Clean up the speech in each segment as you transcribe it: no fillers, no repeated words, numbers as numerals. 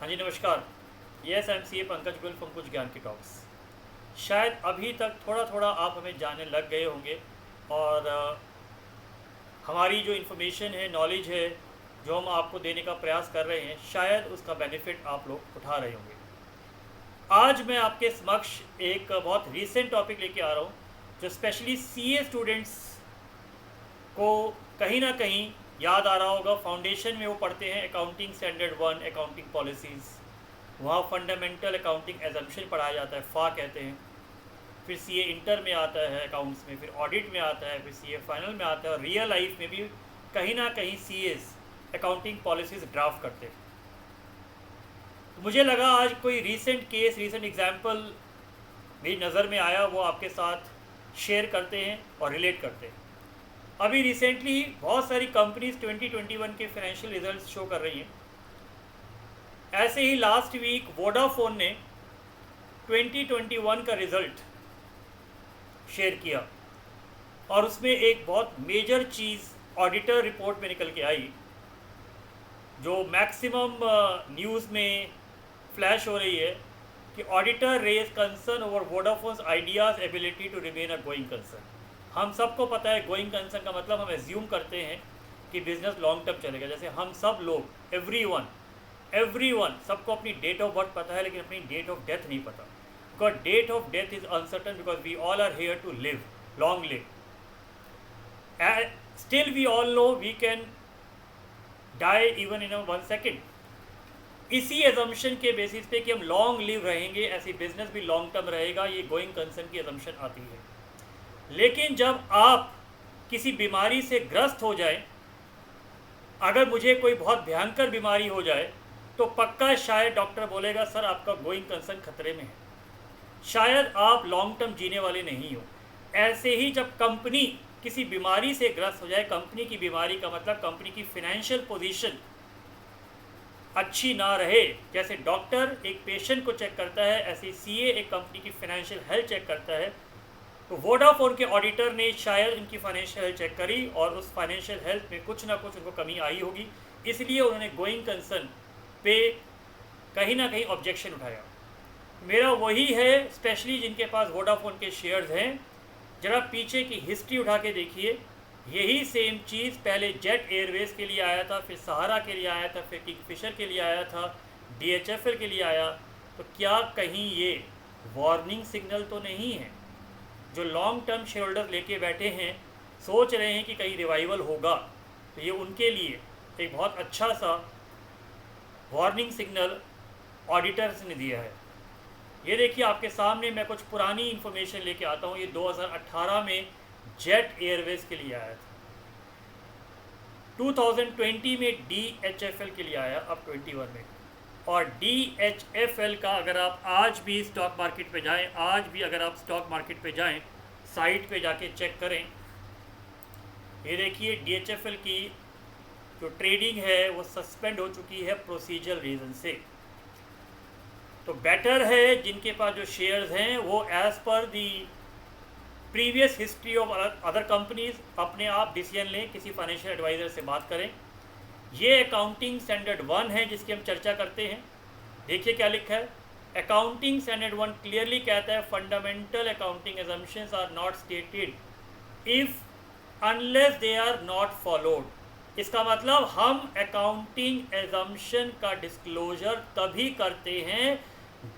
हाँ जी नमस्कार। Yes I M C ए पंकज गुल फ्रॉम कुछ ज्ञान की टॉक्स। शायद अभी तक थोड़ा थोड़ा आप हमें जानने लग गए होंगे और हमारी जो इन्फॉर्मेशन है, नॉलेज है, जो हम आपको देने का प्रयास कर रहे हैं, शायद उसका बेनिफिट आप लोग उठा रहे होंगे। आज मैं आपके समक्ष एक बहुत रीसेंट टॉपिक लेके आ रहा हूँ जो स्पेशली सीए स्टूडेंट्स को कहीं ना कहीं याद आ रहा होगा। फाउंडेशन में वो पढ़ते हैं अकाउंटिंग स्टैंडर्ड 1, अकाउंटिंग पॉलिसीज़, वहाँ फंडामेंटल अकाउंटिंग एजम्पशन पढ़ाया जाता है, फा कहते हैं। फिर सीए इंटर में आता है अकाउंट्स में, फिर ऑडिट में आता है, फिर सीए फाइनल में आता है, और रियल लाइफ में भी कहीं ना कहीं सीएस अकाउंटिंग पॉलिसीज़ ड्राफ्ट करते हैं। तो मुझे लगा आज कोई रीसेंट केस, रीसेंट एग्जाम्पल मेरी नज़र में आया, वो आपके साथ शेयर करते हैं और रिलेट करते हैं। अभी रिसेंटली बहुत सारी कंपनीज 2021 के फाइनेंशियल रिजल्ट्स शो कर रही हैं। ऐसे ही लास्ट वीक वोडाफोन ने 2021 का रिज़ल्ट शेयर किया और उसमें एक बहुत मेजर चीज़ ऑडिटर रिपोर्ट में निकल के आई, जो मैक्सिमम न्यूज़ में फ्लैश हो रही है कि auditor raise concern over Vodafone's Idea's ability to remain a going concern. हम सबको पता है गोइंग कंसर्न का मतलब हम एज्यूम करते हैं कि बिजनेस लॉन्ग टर्म चलेगा। जैसे हम सब लोग, एवरीवन सबको अपनी डेट ऑफ बर्थ पता है, लेकिन अपनी डेट ऑफ डेथ नहीं पता। Because date of death is uncertain, because we all are here to live, long live. Still we all know we can die even in 1 second. इसी assumption के basis पे कि हम लॉन्ग लिव रहेंगे, ऐसी business भी लॉन्ग टर्म रहेगा, ये गोइंग कंसर्न की एजम्पशन आती है। लेकिन जब आप किसी बीमारी से ग्रस्त हो जाए, अगर मुझे कोई बहुत भयंकर बीमारी हो जाए, तो पक्का शायद डॉक्टर बोलेगा सर आपका गोइंग कंसर्न खतरे में है, शायद आप लॉन्ग टर्म जीने वाले नहीं हो। ऐसे ही जब कंपनी किसी बीमारी से ग्रस्त हो जाए, कंपनी की बीमारी का मतलब कंपनी की फाइनेंशियल पोजीशन अच्छी ना रहे, जैसे डॉक्टर एक पेशेंट को चेक करता है, ऐसे सीए एक कंपनी की फाइनेंशियल हेल्थ चेक करता है। तो वोडाफोन के ऑडिटर ने शायद इनकी फाइनेंशियल हेल्थ चेक करी और उस फाइनेंशियल हेल्थ में कुछ ना कुछ उनको कमी आई होगी, इसलिए उन्होंने गोइंग कंसर्न पे कहीं ना कहीं ऑब्जेक्शन उठाया। मेरा वही है, स्पेशली जिनके पास वोडाफोन के शेयर्स हैं, ज़रा पीछे की हिस्ट्री उठा के देखिए। यही सेम चीज़ पहले जेट एयरवेज़ के लिए आया था, फिर सहारा के लिए आया था, फिर किंगफिशर के लिए आया था, डीएचएफएल के लिए आया। तो क्या कहीं ये वार्निंग सिग्नल तो नहीं है? जो लॉन्ग टर्म शेयर होल्डर लेके बैठे हैं, सोच रहे हैं कि कहीं रिवाइवल होगा, तो ये उनके लिए एक बहुत अच्छा सा वार्निंग सिग्नल ऑडिटर्स ने दिया है। ये देखिए आपके सामने मैं कुछ पुरानी इन्फॉर्मेशन लेके आता हूँ। ये 2018 में जेट एयरवेज़ के लिए आया था, 2020 में डीएचएफएल के लिए आया, अब 21 में। और डीएचएफएल का अगर आप आज भी स्टॉक मार्केट पे जाएं, आज भी अगर आप स्टॉक मार्केट पे जाएं, साइट पे जाके चेक करें, ये देखिए डीएचएफएल की जो ट्रेडिंग है वो सस्पेंड हो चुकी है प्रोसीजर रीज़न से। तो बेटर है जिनके पास जो शेयर्स हैं वो as per the previous history of other companies अपने आप डिसीजन लें, किसी फाइनेंशियल एडवाइज़र से बात करें। ये अकाउंटिंग स्टैंडर्ड 1 है जिसकी हम चर्चा करते हैं। देखिए क्या लिखा है, अकाउंटिंग स्टैंडर्ड 1 क्लियरली कहता है fundamental accounting assumptions are not stated if unless they are not followed. इसका मतलब हम अकाउंटिंग एजम्पशन का डिस्क्लोजर तभी करते हैं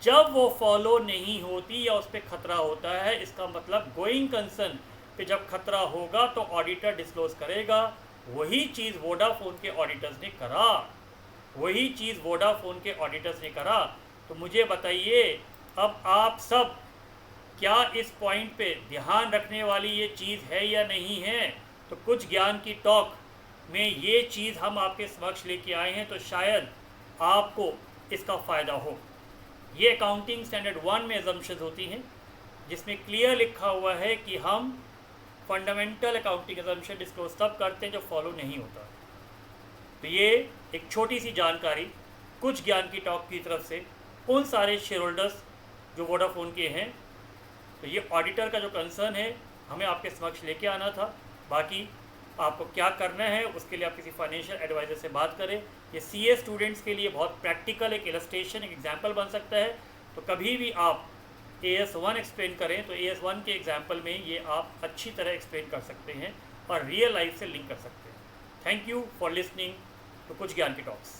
जब वो फॉलो नहीं होती या उस पर खतरा होता है। इसका मतलब गोइंग कंसर्न पे जब खतरा होगा तो ऑडिटर डिस्क्लोज करेगा। वही चीज़ वोडाफोन के ऑडिटर्स ने करा, वही चीज़ वोडाफोन के ऑडिटर्स ने करा। तो मुझे बताइए, अब आप सब क्या इस पॉइंट पे ध्यान रखने वाली ये चीज़ है या नहीं है? तो कुछ ज्ञान की टॉक में ये चीज़ हम आपके समक्ष लेके आए हैं, तो शायद आपको इसका फ़ायदा हो। ये अकाउंटिंग स्टैंडर्ड 1 में एजम्पशंस होती हैं, जिसमें क्लियर लिखा हुआ है कि हम फंडामेंटल अकाउंटिंग एजम्पशन डिस्क्लोज तब करते हैं जो फॉलो नहीं होता। तो ये एक छोटी सी जानकारी कुछ ज्ञान की टॉक की तरफ से उन सारे शेयर होल्डर्स जो वोडाफोन के हैं। तो ये ऑडिटर का जो कंसर्न है हमें आपके समक्ष लेके आना था। बाकी आपको क्या करना है उसके लिए आप किसी फाइनेंशियल एडवाइज़र से बात करें ये CA स्टूडेंट्स के लिए बहुत प्रैक्टिकल एक इलस्ट्रेशन, एक एग्जाम्पल बन सकता है। तो कभी भी आप AS1 एक्सप्लेन करें तो AS1 के एग्जाम्पल में ये आप अच्छी तरह एक्सप्लेन कर सकते हैं और रियल लाइफ से लिंक कर सकते हैं। Thank you for listening to कुछ ज्ञान की टॉक्स।